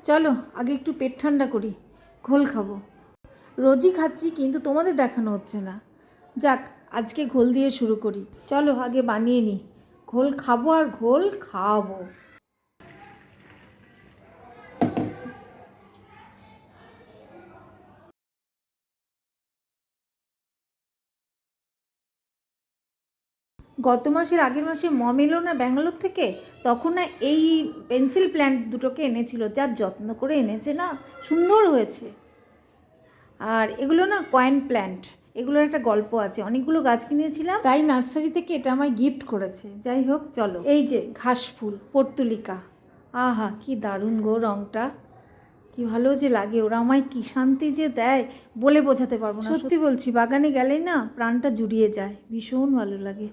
চলো আগে একটু পেট ঠান্ডা করি, ঘোল খাবো। রোজই খাচ্ছি কিন্তু তোমাদের দেখানো হচ্ছে না। যাক, আজকে ঘোল দিয়ে শুরু করি। চলো আগে বানিয়ে নিই, ঘোল খাবো আর ঘোল খাওয়াবো। গত মাসের আগের মাসে মম এলো না ব্যাঙ্গালোর থেকে, তখন না এই পেন্সিল প্ল্যান্ট দুটোকে এনেছিল, যার যত্ন করে এনেছে না, সুন্দর হয়েছে। আর এগুলো না কয়েন প্ল্যান্ট, এগুলোর একটা গল্প আছে। অনেকগুলো গাছ কিনেছিলাম, তাই নার্সারি থেকে এটা আমায় গিফট করেছে। যাই হোক চলো, এই যে ঘাস ফুল পর্তুলিকা, আহা কি দারুণ গো রঙটা, কি ভালো যে লাগে। ওরা আমায় কি শান্তি যে দেয় বলে বোঝাতে পারবো না। সত্যি বলছি, বাগানে গেলেই না প্রাণটা জুড়িয়ে যায়, ভীষণ ভালো লাগে।